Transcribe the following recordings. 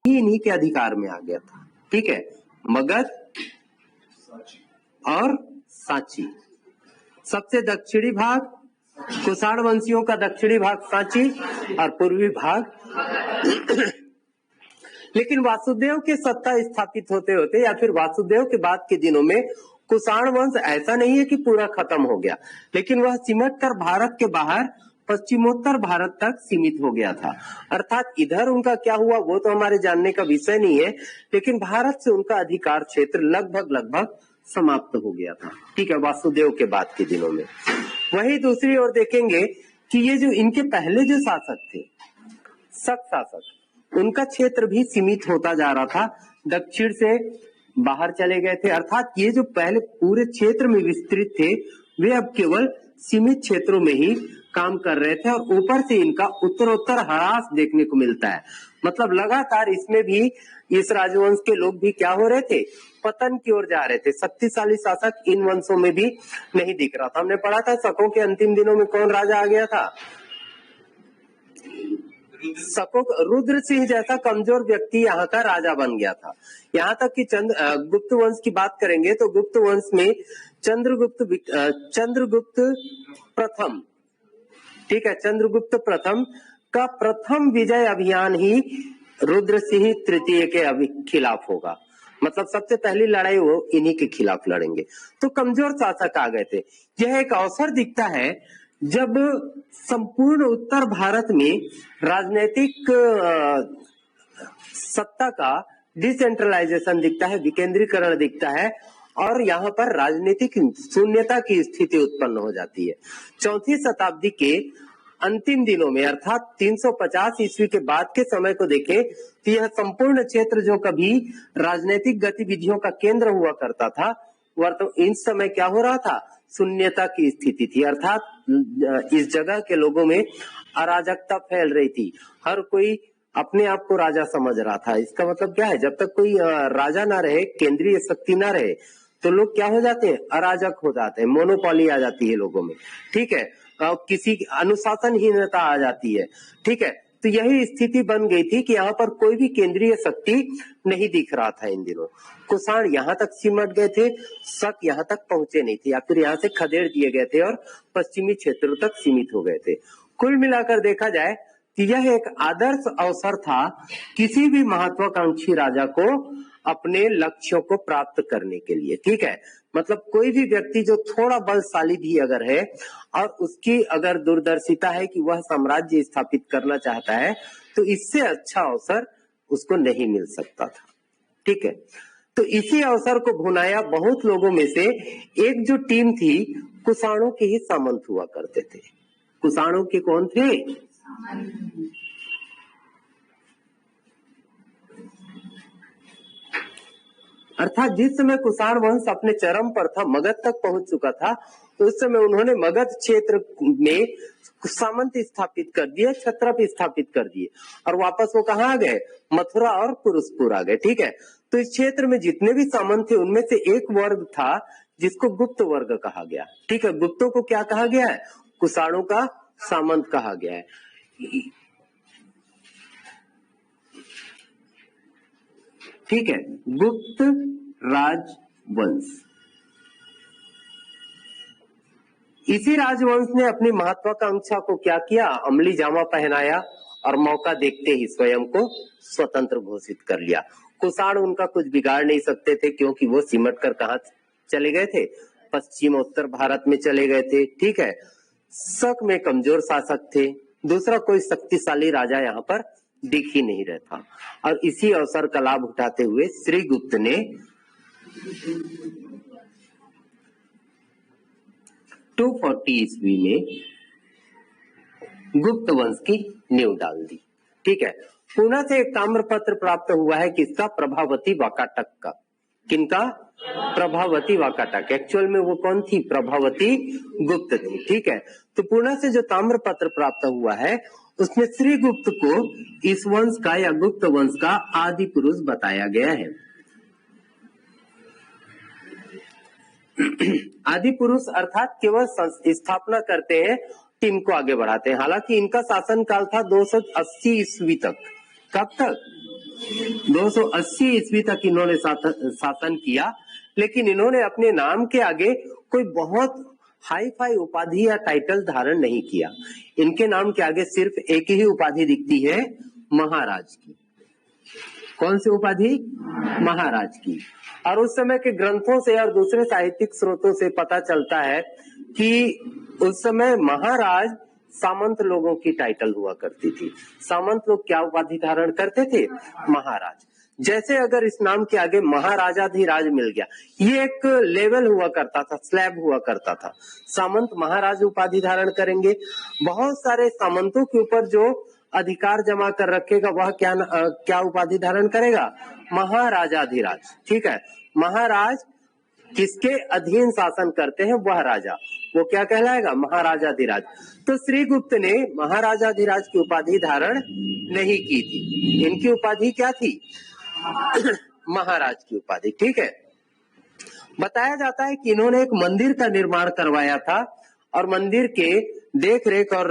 ही इन्हीं के अधिकार में आ गया था। ठीक है, मगध और सांची। सबसे दक्षिणी भाग कुषाण वंशियों का दक्षिणी भाग सांची और पूर्वी भाग लेकिन वासुदेव के सत्ता स्थापित होते होते या फिर वासुदेव के बाद के दिनों में कुषाण वंश ऐसा नहीं है कि पूरा खत्म हो गया, लेकिन वह सिमट कर भारत के बाहर पश्चिमोत्तर भारत तक सीमित हो गया था। अर्थात इधर उनका क्या हुआ वो तो हमारे जानने का विषय नहीं है, लेकिन भारत से उनका अधिकार क्षेत्र लगभग समाप्त हो गया था। ठीक है, वासुदेव के बाद के दिनों में। वही दूसरी ओर देखेंगे कि ये जो इनके पहले जो शासक थे, शक शासक, उनका क्षेत्र भी सीमित होता जा रहा था, दक्षिण से बाहर चले गए थे। अर्थात ये जो पहले पूरे क्षेत्र में विस्तृत थे वे अब केवल सीमित क्षेत्रों में ही काम कर रहे थे और ऊपर से इनका उत्तरोत्तर ह्रास देखने को मिलता है। मतलब लगातार इसमें भी इस राजवंश के लोग भी क्या हो रहे थे, पतन की ओर जा रहे थे। शक्तिशाली शासक इन वंशों में भी नहीं दिख रहा था। हमने पढ़ा था शकों के अंतिम दिनों में कौन राजा आ गया था, शकों रुद्र सिंह जैसा कमजोर व्यक्ति यहाँ का राजा बन गया था। यहाँ तक कि गुप्त वंश की बात करेंगे तो गुप्त वंश में चंद्रगुप्त प्रथम, ठीक है, चंद्रगुप्त प्रथम का प्रथम विजय अभियान ही रुद्र सिंह तृतीय के खिलाफ होगा। मतलब सबसे पहली लड़ाई वो इन्हीं के खिलाफ लड़ेंगे। तो कमजोर शासक आ गए थे। यह एक अवसर दिखता है जब संपूर्ण उत्तर भारत में राजनीतिक सत्ता का डिसेंट्रलाइजेशन दिखता है, विकेंद्रीकरण दिखता है और यहाँ पर राजनीतिक शून्यता की स्थिति उत्पन्न हो जाती है। चौथी शताब्दी के अंतिम दिनों में अर्थात 350 ईस्वी के बाद के समय को देखें तो यह संपूर्ण क्षेत्र जो कभी राजनीतिक गतिविधियों का केंद्र हुआ करता था, वर्तमान इस समय क्या हो रहा था, शून्यता की स्थिति थी। अर्थात इस जगह के लोगों में अराजकता फैल रही थी। हर कोई अपने आप को राजा समझ रहा था। इसका मतलब क्या है, जब तक कोई राजा ना रहे, केंद्रीय शक्ति ना रहे, तो लोग क्या हो जाते हैं, अराजक हो जाते हैं, मोनोपोली आ जाती है लोगों में। ठीक है, किसी अनुशासनहीनता आ जाती है। ठीक है, तो यही स्थिति बन गई थी कि यहाँ पर कोई भी केंद्रीय शक्ति नहीं दिख रहा था इन दिनों। कुषाण यहाँ तक सिमट गए थे, शक यहाँ तक पहुंचे नहीं थे या फिर यहाँ से खदेड़ दिए गए थे और पश्चिमी क्षेत्रों तक सीमित हो गए थे। कुल मिलाकर देखा जाए कि यह एक आदर्श अवसर था किसी भी महत्वाकांक्षी राजा को अपने लक्ष्यों को प्राप्त करने के लिए। ठीक है, मतलब कोई भी व्यक्ति जो थोड़ा बलशाली भी अगर है और उसकी अगर दूरदर्शिता है कि वह साम्राज्य स्थापित करना चाहता है, तो इससे अच्छा अवसर उसको नहीं मिल सकता था। ठीक है, तो इसी अवसर को भुनाया बहुत लोगों में से एक जो टीम थी, कुषाणों के ही सामंत हुआ करते थे। कुषाणों के कौन थे, अर्थात जिस समय कुषाण वंश अपने चरम पर था, मगध तक पहुंच चुका था, तो उस समय उन्होंने मगध क्षेत्र में सामंत स्थापित कर दिए, छत्रप स्थापित कर दिए और वापस वो कहाँ आ गए, मथुरा और पुरुषपुर आ गए। ठीक है, तो इस क्षेत्र में जितने भी सामंत थे उनमें से एक वर्ग था जिसको गुप्त वर्ग कहा गया। ठीक है, गुप्तों को क्या कहा गया है, कुषाणों का सामंत कहा गया है। ठीक है, गुप्त राजवंश। इसी राजवंश ने अपनी महत्वाकांक्षा को क्या किया, अमली जामा पहनाया और मौका देखते ही स्वयं को स्वतंत्र घोषित कर लिया। कुषाण उनका कुछ बिगाड़ नहीं सकते थे क्योंकि वो सिमट कर कहां चले गए थे, पश्चिमोत्तर भारत में चले गए थे। ठीक है, शक में कमजोर शासक थे, दूसरा कोई शक्तिशाली राजा यहाँ पर दिख ही नहीं रहता और इसी अवसर का लाभ उठाते हुए श्रीगुप्त ने 240 ईस्वी में गुप्त वंश की नींव डाल दी। ठीक है, पुणे से एक ताम्रपत्र प्राप्त हुआ है किसका, प्रभावती वाकाटक का। किनका, प्रभावती वाकाटक। एक्चुअल में वो कौन थी, प्रभावती गुप्त थी। ठीक है, तो पुणे से जो ताम्रपत्र प्राप्त हुआ है उसमें श्रीगुप्त को इस वंश का या गुप्त वंश का आदि पुरुष बताया गया है। आदि पुरुष अर्थात केवल स्थापना करते हैं, टीम को आगे बढ़ाते हैं। हालांकि इनका शासन काल था 280 ईस्वी तक। कब तक, 280 ईस्वी तक इन्होंने शासन किया, लेकिन इन्होंने अपने नाम के आगे कोई बहुत हाई फाई उपाधि या टाइटल धारण नहीं किया। इनके नाम के आगे सिर्फ एक ही उपाधि दिखती है, महाराज की। कौन सी उपाधि? महाराज की। और उस समय के ग्रंथों से और दूसरे साहित्यिक स्रोतों से पता चलता है कि उस समय महाराज सामंत लोगों की टाइटल हुआ करती थी। सामंत लोग क्या उपाधि धारण करते थे? महाराज। जैसे अगर इस नाम के आगे महाराजाधिराज मिल गया, ये एक लेवल हुआ करता था, स्लैब हुआ करता था। सामंत महाराज उपाधि धारण करेंगे। बहुत सारे सामंतों के ऊपर जो अधिकार जमा कर रखेगा वह क्या उपाधि धारण करेगा? महाराजाधिराज। ठीक है, महाराज किसके अधीन शासन करते हैं? वह राजा, वो क्या कहलाएगा? महाराजाधिराज। तो श्रीगुप्त ने महाराजाधिराज की उपाधि धारण नहीं की थी। इनकी उपाधि क्या थी? महाराज की उपाधि। ठीक है, बताया जाता है कि इन्होंने एक मंदिर का निर्माण करवाया था और मंदिर के देख रेख और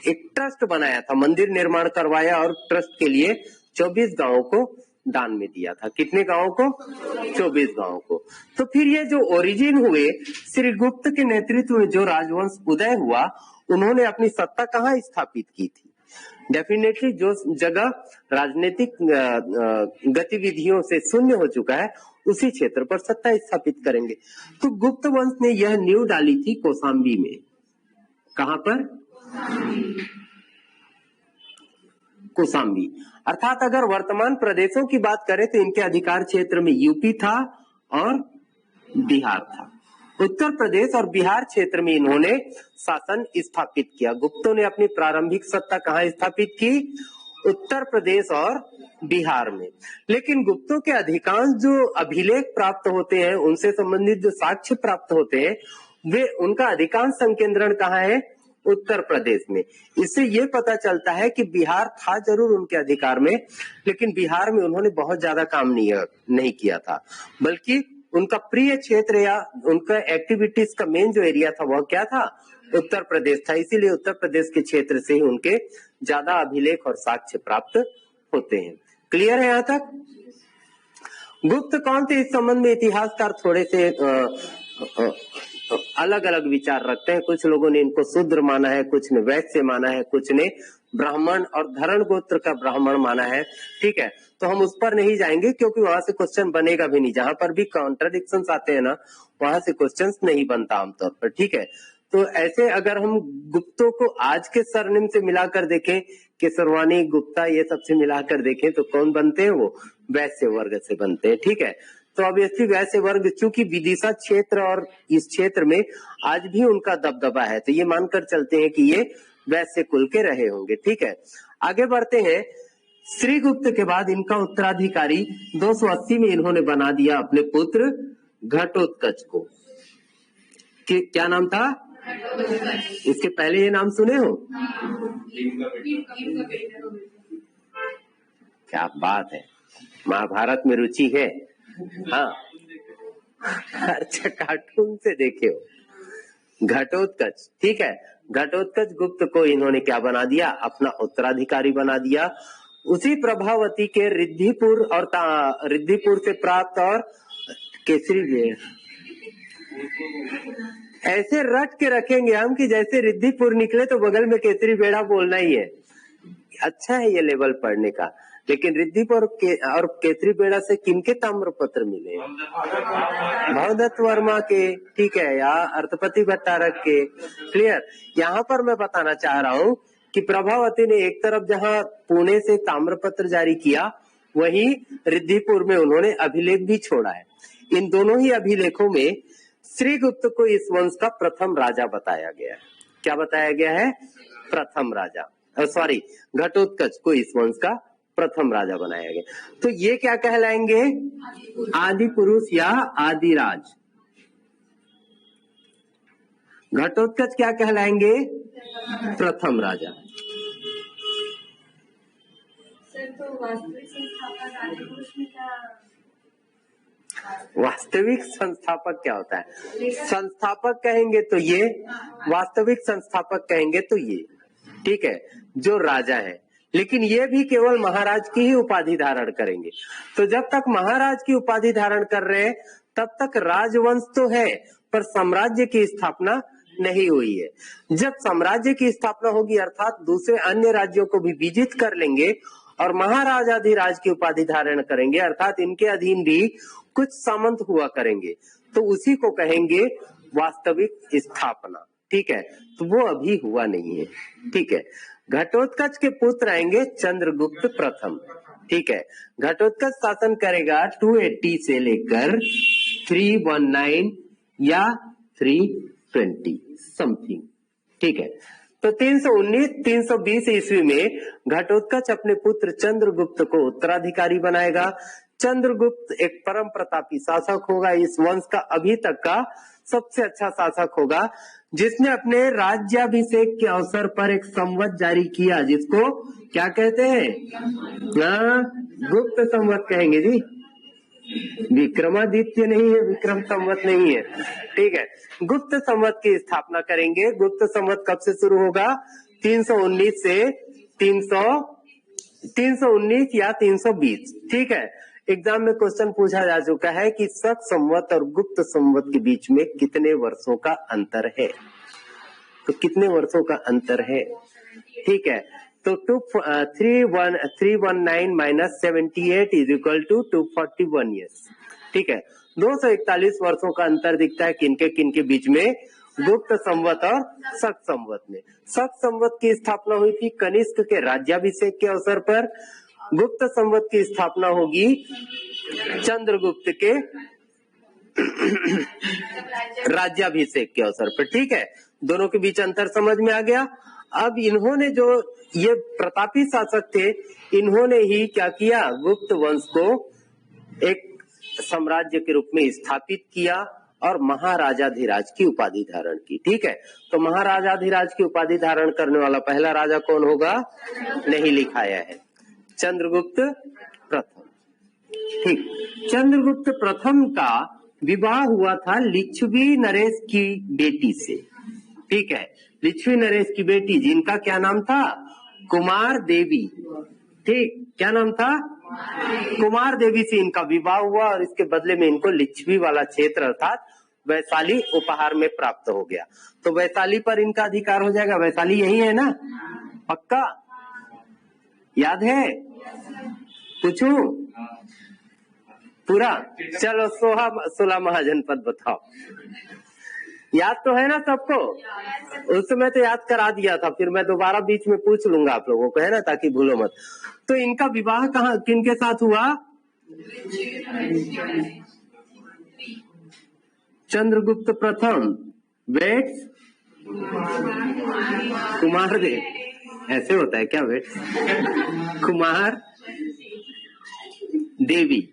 एक ट्रस्ट बनाया था। मंदिर निर्माण करवाया और ट्रस्ट के लिए 24 गांवों को दान में दिया था। कितने गांवों को? 24 गांवों को। तो फिर ये जो ओरिजिन हुए, श्रीगुप्त के नेतृत्व में जो राजवंश उदय हुआ, उन्होंने अपनी सत्ता कहाँ स्थापित की थी? डेफिनेटली जो जगह राजनीतिक गतिविधियों से शून्य हो चुका है, उसी क्षेत्र पर सत्ता स्थापित करेंगे। तो गुप्त वंश ने यह नींव डाली थी कौशाम्बी में। कहां पर? कौशाम्बी। अर्थात अगर वर्तमान प्रदेशों की बात करें तो इनके अधिकार क्षेत्र में यूपी था और बिहार था। उत्तर प्रदेश और बिहार क्षेत्र में इन्होंने शासन स्थापित किया। गुप्तों ने अपनी प्रारंभिक सत्ता कहाँ स्थापित की? उत्तर प्रदेश और बिहार में। लेकिन गुप्तों के अधिकांश जो अभिलेख प्राप्त होते हैं, उनसे संबंधित जो साक्ष्य प्राप्त होते हैं, वे उनका अधिकांश संकेंद्रण कहाँ है? उत्तर प्रदेश में। इससे ये पता चलता है कि बिहार था जरूर उनके अधिकार में, लेकिन बिहार में उन्होंने बहुत ज्यादा काम नहीं किया था, बल्कि उनका प्रिय क्षेत्र या उनका एक्टिविटीज का मेन जो एरिया था वह क्या था? उत्तर प्रदेश था। इसीलिए उत्तर प्रदेश के क्षेत्र से ही उनके ज्यादा अभिलेख और साक्ष्य प्राप्त होते हैं। क्लियर है यहाँ तक? गुप्त कौन थे? इस संबंध में इतिहासकार थोड़े से अलग अलग विचार रखते हैं। कुछ लोगों ने इनको शूद्र माना है, कुछ ने वैश्य माना है, कुछ ने ब्राह्मण और धरण गोत्र का ब्राह्मण माना है। ठीक है, तो हम उस पर नहीं जाएंगे क्योंकि वहां से क्वेश्चन बनेगा भी नहीं। जहां पर भी कॉन्ट्राडिक्शंस आते हैं ना, वहां से क्वेश्चंस नहीं बनता आमतौर पर। ठीक है, तो ऐसे अगर हम गुप्तों को आज के सरनेम से मिलाकर देखें, केसरवानी, गुप्ता, ये सबसे मिलाकर देखें तो कौन बनते हैं? वो वैश्य वर्ग से बनते हैं। ठीक है, तो ऑब्वियसली वैश्य वर्ग चूंकि विदिशा क्षेत्र और इस क्षेत्र में आज भी उनका दबदबा है, तो ये मानकर चलते हैं कि ये वैश्य कुल के रहे होंगे। ठीक है, आगे बढ़ते हैं। श्रीगुप्त के बाद इनका उत्तराधिकारी 280 में इन्होंने बना दिया अपने पुत्र घटोत्कच को। क्या नाम था? इसके पहले ये नाम सुने हो? क्या बात है, महाभारत में रुचि है। हाँ, अच्छा, कार्टून से देखे हो। घटोत्कच। ठीक है, घटोत्कच गुप्त को इन्होंने क्या बना दिया? अपना उत्तराधिकारी बना दिया। उसी प्रभावती के रिद्धिपुर और रिद्धिपुर से प्राप्त और केसरी, ऐसे रट के रखेंगे हम कि जैसे रिद्धिपुर निकले तो बगल में केसरी बेड़ा बोलना ही है। अच्छा है ये लेवल पढ़ने का। लेकिन रिद्धिपुर और केसरी बेड़ा से किनके ताम्रपत्र मिले? भवदत्त वर्मा के। ठीक है, या अर्थपति भट्टारक के। क्लियर? यहाँ पर मैं बताना चाह रहा हूँ कि प्रभावती ने एक तरफ जहाँ पुणे से ताम्रपत्र जारी किया, वहीं रिद्धिपुर में उन्होंने अभिलेख भी छोड़ा है। इन दोनों ही अभिलेखों में श्रीगुप्त को इस वंश का प्रथम राजा बताया गया है। क्या बताया गया है? प्रथम राजा। सॉरी, घटोत्कच को इस वंश का प्रथम राजा बनाया गया। तो ये क्या कहलाएंगे? आदि पुरुष या आदिराज। घटोत्कच क्या कहलाएंगे? प्रथम राजा। सर, तो वास्तविक संस्थापक आदि पुरुष में क्या? वास्तविक संस्थापक क्या होता है? संस्थापक कहेंगे तो ये, वास्तविक संस्थापक कहेंगे तो ये। ठीक है, जो राजा है। लेकिन ये भी केवल महाराज की ही उपाधि धारण करेंगे। तो जब तक महाराज की उपाधि धारण कर रहे हैं तब तक राजवंश तो है, पर साम्राज्य की स्थापना नहीं हुई है। जब साम्राज्य की स्थापना होगी अर्थात दूसरे अन्य राज्यों को भी विजित कर लेंगे और महाराजाधिराज की उपाधि धारण करेंगे अर्थात इनके अधीन भी कुछ सामंत हुआ करेंगे, तो उसी को कहेंगे वास्तविक स्थापना। ठीक है, तो वो अभी हुआ नहीं है। ठीक है, घटोत्कच के पुत्र आएंगे चंद्रगुप्त प्रथम। ठीक है, घटोत्कच शासन करेगा 280 से लेकर 319 या 320 समथिंग। ठीक है, तो 319-320 ईस्वी में घटोत्कच अपने पुत्र चंद्रगुप्त को उत्तराधिकारी बनाएगा। चंद्रगुप्त एक परम प्रतापी शासक होगा, इस वंश का अभी तक का सबसे अच्छा शासक होगा, जिसने अपने राज्याभिषेक के अवसर पर एक संवत जारी किया, जिसको क्या कहते हैं? गुप्त संवत कहेंगे जी। विक्रमादित्य नहीं है, विक्रम संवत नहीं है। ठीक है, गुप्त संवत की स्थापना करेंगे। गुप्त संवत कब से शुरू होगा? 319 से 319 या 320। ठीक है, एग्जाम में क्वेश्चन पूछा जा चुका है कि शक संवत और गुप्त संवत के बीच में कितने वर्षों का अंतर है, तो कितने वर्षों का अंतर है? ठीक है, तो 319 minus 78 is equal to 241 years. ठीक है, 241 वर्षों का अंतर दिखता है किनके बीच में? गुप्त संवत और शक संवत में। शक संवत की स्थापना हुई थी कनिष्क के राज्याभिषेक के अवसर पर, गुप्त संवत की स्थापना होगी चंद्रगुप्त के राज्याभिषेक के अवसर पर। ठीक है, दोनों के बीच अंतर समझ में आ गया। अब इन्होंने जो ये प्रतापी शासक थे, इन्होंने ही क्या किया? गुप्त वंश को एक साम्राज्य के रूप में स्थापित किया और महाराजाधिराज की उपाधि धारण की। ठीक है, तो महाराजाधिराज की उपाधि धारण करने वाला पहला राजा कौन होगा? नहीं लिखाया है, चंद्रगुप्त प्रथम। ठीक, चंद्रगुप्त प्रथम का विवाह हुआ था लिच्छवी नरेश की बेटी से। ठीक है, लिच्छवी नरेश की बेटी, जिनका क्या नाम था? कुमार देवी। ठीक, क्या नाम था? कुमार देवी से इनका विवाह हुआ और इसके बदले में इनको लिच्छवी वाला क्षेत्र अर्थात वैशाली उपहार में प्राप्त हो गया। तो वैशाली पर इनका अधिकार हो जाएगा। वैशाली यही है ना? पक्का याद है? पूछूं पूरा? चलो 16 महाजनपद बताओ। याद तो है ना सबको? उस समय तो याद करा दिया था, फिर मैं दोबारा बीच में पूछ लूंगा आप लोगों को, है ना, ताकि भूलो मत। तो इनका विवाह कहाँ किनके साथ हुआ? चंद्रगुप्त प्रथम वेट्स कुमार देव, ऐसे होता है क्या? वेट्स कुमार देवी।